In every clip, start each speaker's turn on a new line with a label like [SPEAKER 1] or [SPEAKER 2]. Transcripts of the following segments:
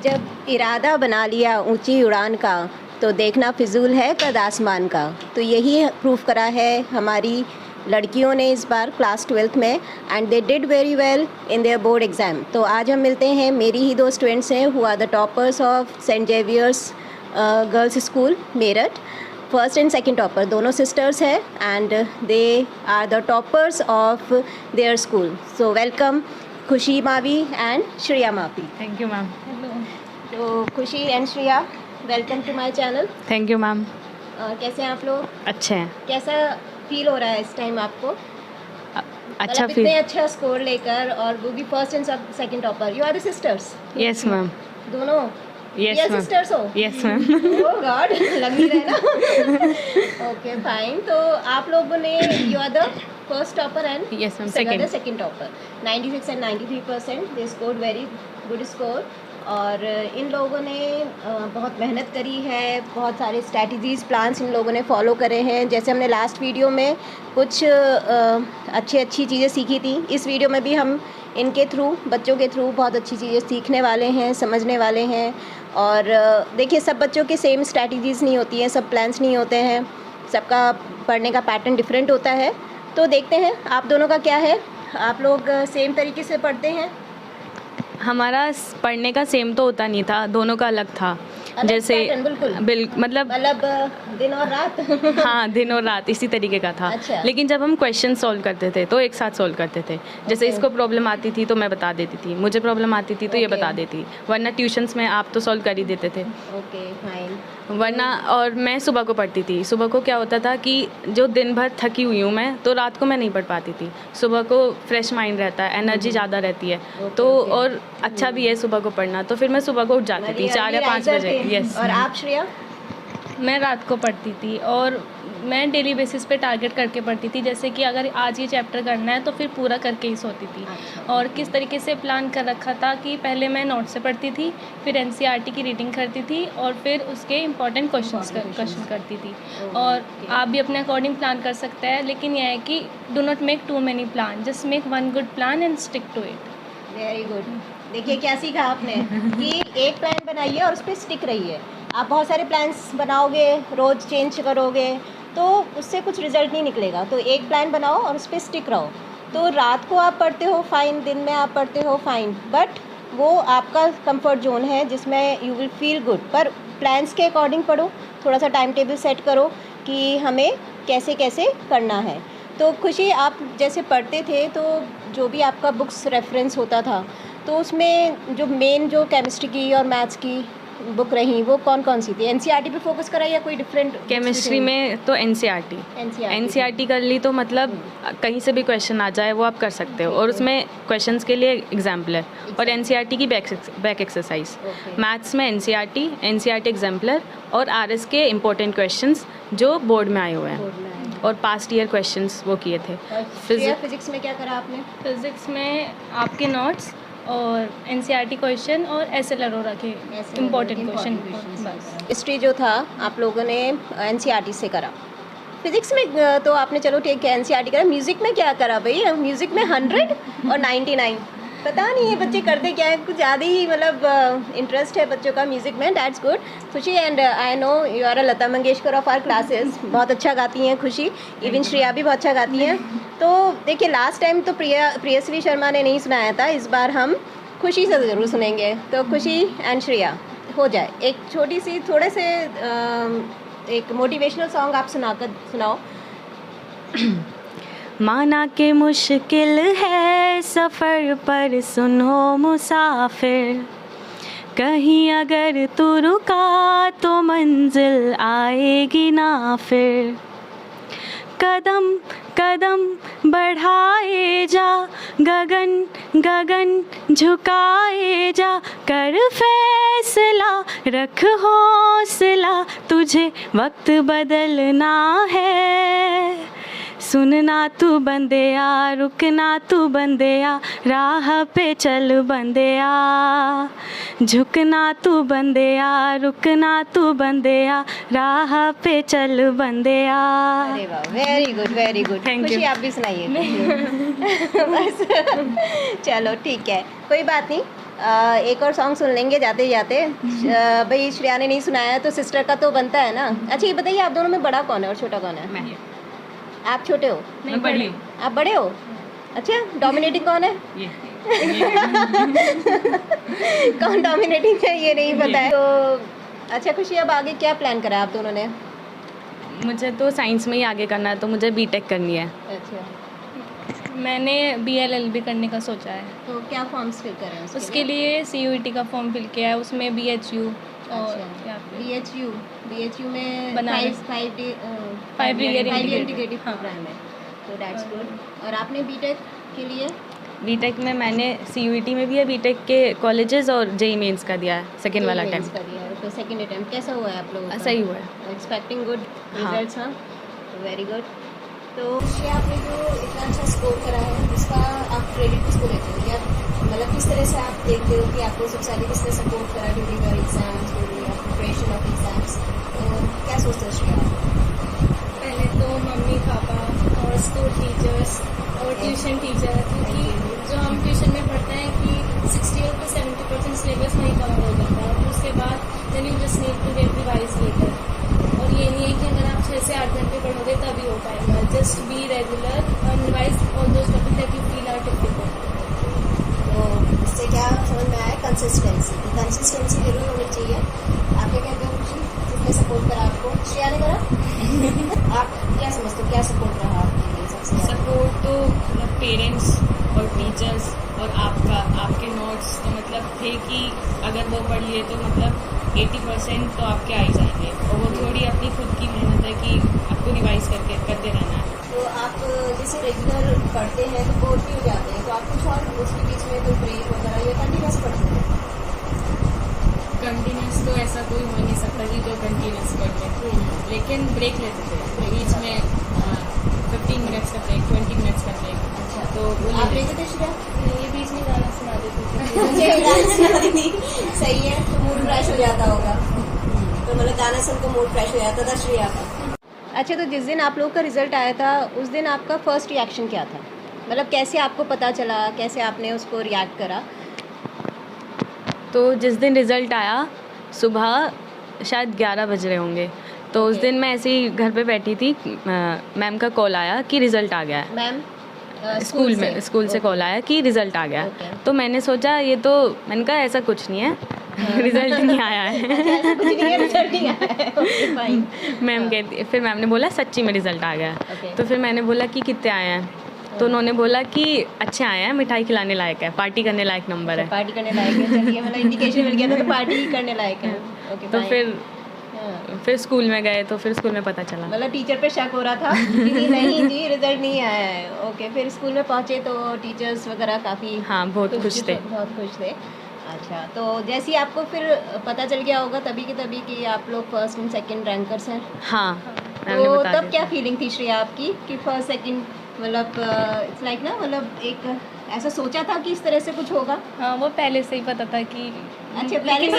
[SPEAKER 1] जब इरादा बना लिया ऊंची उड़ान का, तो देखना फिजूल है कद आसमान का। तो यही प्रूफ करा है हमारी लड़कियों ने इस बार क्लास 12th में, and they did very well in their board exam. तो आज हम मिलते हैं, मेरी ही दो स्टूडेंट्स हैं who are the toppers of Saint Xavier's girls school Meerut. First and second topper दोनों सिस्टर्स हैं, and they are the toppers of their school. So welcome Khushi Mavi and Shreya Mavi.
[SPEAKER 2] Thank you ma'am.
[SPEAKER 1] तो Khushi and Shreya, welcome to my channel.
[SPEAKER 2] Thank you ma'am.
[SPEAKER 1] कैसे हैं आप लोग?
[SPEAKER 2] अच्छे हैं।
[SPEAKER 1] कैसा फील हो रहा है इस टाइम आपको?
[SPEAKER 2] अच्छा
[SPEAKER 1] मतलब
[SPEAKER 2] फील।
[SPEAKER 1] इतने अच्छा स्कोर लेकर, और वो भी first and second topper. You are the sisters?
[SPEAKER 2] Yes ma'am.
[SPEAKER 1] दोनों?
[SPEAKER 2] यस
[SPEAKER 1] ये
[SPEAKER 2] मैम।
[SPEAKER 1] सिस्टर्स हो?
[SPEAKER 2] Yes ma'am.
[SPEAKER 1] ओह गॉड, लग नहीं रहा ना। Okay fine. तो आप लोगों ने, you are the first topper and
[SPEAKER 2] Yes, ma'am.
[SPEAKER 1] Second topper. 96 and 93% they scored very good score. और इन लोगों ने बहुत मेहनत करी है, बहुत सारे स्ट्रैटेजीज़ प्लान्स इन लोगों ने फॉलो करे हैं। जैसे हमने लास्ट वीडियो में कुछ अच्छी चीज़ें सीखी थी, इस वीडियो में भी हम इनके थ्रू, बच्चों के थ्रू बहुत अच्छी चीज़ें सीखने वाले हैं, समझने वाले हैं। और देखिए, सब बच्चों के सेम स्ट्रैटेजीज़ नहीं होती हैं, सब प्लान्स नहीं होते हैं, सबका पढ़ने का पैटर्न डिफरेंट होता है। तो देखते हैं आप दोनों का क्या है। आप लोग सेम तरीके से पढ़ते हैं?
[SPEAKER 2] हमारा पढ़ने का सेम तो होता नहीं था, दोनों का अलग था।
[SPEAKER 1] अलग
[SPEAKER 2] जैसे
[SPEAKER 1] pattern, बिल्कुल।
[SPEAKER 2] मतलब
[SPEAKER 1] दिन और रात।
[SPEAKER 2] हाँ, दिन और रात इसी तरीके का था।
[SPEAKER 1] अच्छा।
[SPEAKER 2] लेकिन जब हम क्वेश्चन सॉल्व करते थे तो एक साथ सॉल्व करते थे। जैसे
[SPEAKER 1] Okay.
[SPEAKER 2] इसको प्रॉब्लम आती थी तो मैं बता देती थी, मुझे प्रॉब्लम आती थी तो ये
[SPEAKER 1] Okay.
[SPEAKER 2] बता देती, वरना ट्यूशन्स में आप तो सॉल्व कर ही देते थे।
[SPEAKER 1] Okay fine.
[SPEAKER 2] वरना, और मैं सुबह को पढ़ती थी। सुबह को क्या होता था कि जो दिन भर थकी हुई हूँ मैं, तो रात को मैं नहीं पढ़ पाती थी। सुबह को फ्रेश माइंड रहता है, एनर्जी ज़्यादा रहती है, तो और अच्छा भी है सुबह को पढ़ना। तो फिर मैं सुबह को उठ जाती थी 4 या 5 बजे। यस।
[SPEAKER 1] और आप श्रेया?
[SPEAKER 3] मैं रात को पढ़ती थी, और मैं डेली बेसिस पे टारगेट करके पढ़ती थी। जैसे कि अगर आज ये चैप्टर करना है तो फिर पूरा करके ही सोती थी।
[SPEAKER 1] अच्छा।
[SPEAKER 3] और किस तरीके से प्लान कर रखा था कि पहले मैं नोट से पढ़ती थी, फिर एनसीईआरटी की रीडिंग करती थी, और फिर उसके इम्पॉर्टेंट क्वेश्चन करती थी। और आप भी अपने अकॉर्डिंग प्लान कर सकते हैं, लेकिन यह है कि do not make too many plan, just make one good plan and stick to it.
[SPEAKER 1] Very good. देखिए क्या सीखा आपने कि एक प्लान बनाइए और उस पर स्टिक रहिए। आप बहुत सारे प्लान्स बनाओगे, रोज़ चेंज करोगे, तो उससे कुछ रिजल्ट नहीं निकलेगा। तो एक प्लान बनाओ और उस पर स्टिक रहो। तो रात को आप पढ़ते हो फाइन, दिन में आप पढ़ते हो फाइन, बट वो आपका कंफर्ट जोन है जिसमें यू विल फील गुड। पर प्लान्स के अकॉर्डिंग पढ़ो, थोड़ा सा टाइम टेबल सेट करो कि हमें कैसे कैसे करना है। तो खुशी, आप जैसे पढ़ते थे तो जो भी आपका बुक्स रेफरेंस होता था, तो उसमें जो मेन जो केमिस्ट्री की और मैथ्स की बुक रही, वो कौन कौन सी थी? एनसीईआरटी पे फोकस करा या कोई डिफरेंट?
[SPEAKER 2] केमिस्ट्री में तो एनसीईआरटी कर ली, तो मतलब कहीं से भी क्वेश्चन आ जाए वो आप कर सकते हो, और उसमें क्वेश्चंस के लिए एग्जाम्पलर, और एनसीईआरटी की बैक एक्सरसाइज। मैथ्स में एनसीईआरटी एग्जाम्पलर, और आरएस के इम्पोर्टेंट क्वेश्चंस जो बोर्ड में आए हुए हैं, और पास्ट ईयर क्वेश्चंस वो किए थे।
[SPEAKER 1] फिजिक्स में क्या करा आपने?
[SPEAKER 3] फिज़िक्स में आपके नोट्स और एनसीईआरटी क्वेश्चन और एसएलआर रखे, इम्पोर्टेंट क्वेश्चन बस।
[SPEAKER 1] हिस्ट्री जो था आप लोगों ने एनसीईआरटी से करा। फिजिक्स में तो आपने, चलो ठीक है, एनसीईआरटी करा। म्यूज़िक में क्या करा भाई? म्यूज़िक में 100 और 99। पता नहीं ये बच्चे करते क्या है, कुछ ज़्यादा ही मतलब इंटरेस्ट है बच्चों का म्यूज़िक में। That's good Khushi. And I know you are a Lata Mangeshkar of our classes. बहुत अच्छा गाती हैं खुशी, इवन श्रेया भी बहुत अच्छा गाती हैं। तो देखिए, लास्ट टाइम तो प्रियश्री शर्मा ने नहीं सुनाया था, इस बार हम खुशी से ज़रूर सुनेंगे। तो खुशी एंड श्रेया, हो जाए एक छोटी सी, थोड़े से एक मोटिवेशनल सॉन्ग आप सुनाओ।
[SPEAKER 2] माना के मुश्किल है सफ़र पर सुनो मुसाफिर, कहीं अगर तू रुका तो मंजिल आएगी ना फिर। कदम कदम बढ़ाए जा, गगन गगन झुकाए जा, कर फैसला रख हौसला, तुझे वक्त बदलना है। सुनना तू बंदेया, रुकना तू बंदेया, राह पे चल बंदेया। झुकना तू बंदेया, रुकना तू बंदेया, राह पे चल बंदेया।
[SPEAKER 1] अरे वाह, very good very good.
[SPEAKER 2] Thank
[SPEAKER 1] खुशी
[SPEAKER 2] you.
[SPEAKER 1] आप भी सुनाइए। बस चलो ठीक है, कोई बात नहीं। एक और सॉन्ग सुन लेंगे जाते जाते। भाई श्रेया ने नहीं सुनाया तो सिस्टर का तो बनता है ना। अच्छा ये बताइए आप दोनों में बड़ा कौन है और छोटा कौन है?
[SPEAKER 2] मैं
[SPEAKER 1] आप छोटे हो?
[SPEAKER 2] मैं बड़ी हूँ।
[SPEAKER 1] आप बड़े हो? अच्छा डोमिनेटिंग कौन है?
[SPEAKER 2] ये
[SPEAKER 1] कौन डोमिनेटिंग है ये नहीं पता है। तो अच्छा खुशी, अब आगे क्या प्लान करा है आप दोनों ने?
[SPEAKER 2] मुझे तो साइंस में ही आगे करना है, तो मुझे बीटेक करनी है।
[SPEAKER 1] अच्छा
[SPEAKER 3] मैंने BLLB करने का सोचा है।
[SPEAKER 1] तो क्या फॉर्म्स फिल कर रहे हैं
[SPEAKER 3] उसके लिए CUET का फॉर्म फिल किया है, उसमें BHU और या फिर
[SPEAKER 1] BHU में
[SPEAKER 3] बनारस।
[SPEAKER 1] 5
[SPEAKER 3] year
[SPEAKER 1] इंटीग्रेटेड
[SPEAKER 3] हाँ।
[SPEAKER 1] प्रोग्राम है, तो दैट्स गुड। और आपने बीटेक के लिए?
[SPEAKER 2] बीटेक में मैंने CUET में भी है बीटेक के कॉलेजेस और JEE मेंस का दिया है, सेकेंड वाला
[SPEAKER 1] मेंस
[SPEAKER 2] अटेम्प्ट।
[SPEAKER 1] का दिया है, तो सेकंड अटेम्प्ट कैसा हुआ है आप लोगों का?
[SPEAKER 2] सही हुआ है।
[SPEAKER 1] एक्सपेक्टिंग गुड
[SPEAKER 2] हाँ।
[SPEAKER 1] रिजल्ट्स? हाँ, वेरी गुड। तो ये आपने जो इतना अच्छा स्कोर करा है उसका आप क्रेडिट किसको देते हो, या मतलब किस तरह से आप देखते हो कि आपको सबसे ज़्यादा किसने सपोर्ट करा during your exams, during your preparation of exams? तो क्या सोचते हो श्रेया?
[SPEAKER 3] पहले तो मम्मी पापा और स्कूल टीचर्स और ट्यूशन टीचर, क्योंकि जो हम ट्यूशन में पढ़ते हैं कि 60 to 70% सिलेबस नहीं कवर हो जाता है, उसके बाद then you just need to get revise later. और ये नहीं है कि अगर आप 6 से 8 घंटे पढ़ोगे तभी हो पाएगा। जस्ट बी रेगुलर और revise all those topic that you feel are difficult.
[SPEAKER 1] तो इससे क्या समझ में आया? कंसिस्टेंसी जरूर होनी चाहिए। आप क्या कहते हो खुशी, किसने सपोर्ट करा आपको? श्रेया ने करा? आप क्या समझते हो, क्या सपोर्ट रहा आपके लिए सबसे ज़्यादा?
[SPEAKER 2] सपोर्ट तो मतलब पेरेंट्स और टीचर्स और आपके नोट्स तो मतलब थे कि अगर वो पढ़ लिए तो मतलब 80% तो आपके आ ही जाएंगे, और वो थोड़ी अपनी खुद की मेहनत है कि आपको रिवाइज करते रहना है।
[SPEAKER 1] तो आप जैसे रेगुलर पढ़ते हैं तो बोर भी हो जाते हैं, तो आप कुछ और उसके बीच में कोई ब्रेक वगैरह या कंटिन्यूस पढ़ते हैं?
[SPEAKER 2] कंटिन्यूस तो ऐसा कोई हो नहीं सकता कि जो कंटिन्यूस पढ़ते, लेकिन ब्रेक लेते थे बीच में 15 मिनट्स का ब्रेक, 20 मिनट्स का ब्रेक।
[SPEAKER 1] अच्छा,
[SPEAKER 2] तो वो
[SPEAKER 1] आप लेते थे श्रेया?
[SPEAKER 3] ये बीच में गाना सुना देते थे।
[SPEAKER 1] सही है, तो मूड फ्रेश हो जाता होगा। तो मतलब गाना सुन को मूड फ्रेश हो जाता था श्रेया का। अच्छा, तो जिस दिन आप लोग का रिजल्ट आया था उस दिन आपका फर्स्ट रिएक्शन क्या था? मतलब कैसे आपको पता चला, कैसे आपने उसको रिएक्ट करा?
[SPEAKER 2] तो जिस दिन रिज़ल्ट आया सुबह शायद 11 बज रहे होंगे, तो उस दिन मैं ऐसे ही घर पे बैठी थी, मैम का कॉल आया कि रिज़ल्ट आ गया है।
[SPEAKER 1] मैम
[SPEAKER 2] स्कूल से कॉल आया कि रिज़ल्ट आ गया।
[SPEAKER 1] Okay.
[SPEAKER 2] तो मैंने सोचा ये तो, मैंने कहा ऐसा कुछ नहीं है, रिज़ल्ट नहीं आया है।
[SPEAKER 1] कुछ नहीं है, रिजल्ट नहीं आया है। Okay, fine.
[SPEAKER 2] मैम कहती, फिर मैम ने बोला सच्ची में रिज़ल्ट आ गया है।
[SPEAKER 1] Okay.
[SPEAKER 2] तो फिर मैंने बोला कि कितने आए हैं, तो उन्होंने बोला कि अच्छे आए हैं, मिठाई खिलाने लायक है, पार्टी करने लायक नंबर है।
[SPEAKER 1] पार्टी करने लायक है, चलिए मतलब इंडिकेशन मिल गया था तो पार्टी करने लायक है। ओके,
[SPEAKER 2] तो
[SPEAKER 1] fine.
[SPEAKER 2] फिर स्कूल में गए तो फिर स्कूल में पता चला।
[SPEAKER 1] मतलब टीचर पे शक हो रहा था कि नहीं जी रिजल्ट नहीं आया है। ओके, फिर स्कूल में पहुंचे तो टीचर्स वगैरह काफ़ी
[SPEAKER 2] हाँ, बहुत खुश थे।
[SPEAKER 1] बहुत खुश थे। अच्छा, तो जैसे ही आपको फिर पता चल गया होगा तभी की तभी कि आप लोग फर्स्ट एंड सेकंड रैंकर्स हैं,
[SPEAKER 2] हाँ, मैम ने
[SPEAKER 1] तो
[SPEAKER 2] बता
[SPEAKER 1] तब
[SPEAKER 2] दिया
[SPEAKER 1] क्या
[SPEAKER 2] था।
[SPEAKER 1] फीलिंग थी श्रेया आपकी कि फर्स्ट सेकंड, मतलब इट्स लाइक ना, मतलब एक ऐसा सोचा था कि इस तरह से कुछ होगा?
[SPEAKER 3] हाँ, वो पहले से ही पता था कि
[SPEAKER 1] अच्छा, पहले से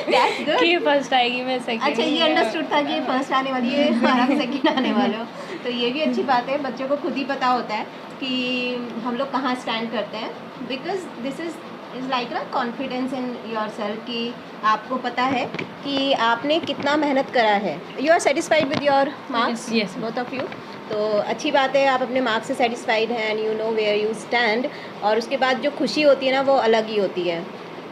[SPEAKER 1] दैट्स गुड।
[SPEAKER 3] कि फर्स्ट आएगी, मैं सेकंड।
[SPEAKER 1] अच्छा, ये अंडरस्टूड था कि ये फर्स्ट आने वाली है और आप सेकंड आने वाले हो, तो ये भी अच्छी बात है। बच्चों को खुद ही पता होता है कि हम लोग कहाँ स्टैंड करते हैं, बिकॉज दिस इज़ लाइक ना कॉन्फिडेंस इन योर सेल्फ, कि आपको पता है कि आपने कितना मेहनत करा है। You are satisfied with your marks?
[SPEAKER 2] Yes.
[SPEAKER 1] Both of you? तो अच्छी बात है, आप अपने मार्क्स से सेटिस्फाइड हैं and you know where you stand, और उसके बाद जो खुशी होती है ना वो अलग ही होती है।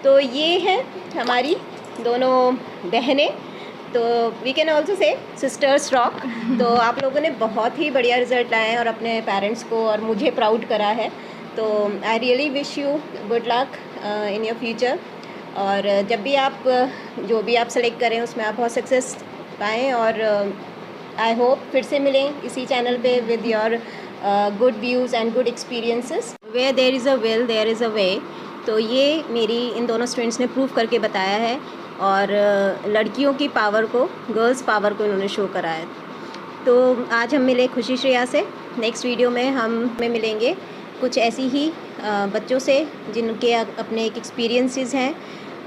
[SPEAKER 1] तो ये है हमारी दोनों बहनें, तो we can also say sisters rock. तो आप लोगों ने बहुत ही बढ़िया रिजल्ट लाए हैं और अपने पेरेंट्स को और मुझे प्राउड करा है। तो I really wish you good luck in your future, और जब भी आप जो भी आप सेलेक्ट करें उसमें आप बहुत सक्सेस पाएँ, और आई होप फिर से मिलें इसी चैनल पे with your good views and good experiences. Where there is a will there is a way, तो ये मेरी इन दोनों स्टूडेंट्स ने प्रूव करके बताया है, और लड़कियों की पावर को, गर्ल्स पावर को इन्होंने शो करा है। तो आज हम मिले खुशी श्रेया से, नेक्स्ट वीडियो में हम मिलेंगे कुछ ऐसी ही बच्चों से जिनके अपने एक एक्सपीरियंसेस हैं,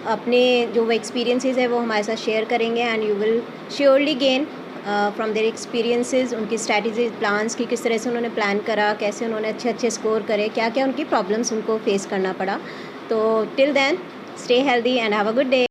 [SPEAKER 1] अपने जो वो एक्सपीरियंसेस है वो हमारे साथ शेयर करेंगे, and you will surely gain from their experiences, उनकी स्ट्रैटेजी प्लान्स की किस तरह से उन्होंने प्लान करा, कैसे उन्होंने अच्छे स्कोर करे, क्या क्या उनकी प्रॉब्लम्स उनको फेस करना पड़ा। तो till then stay healthy and have a good day.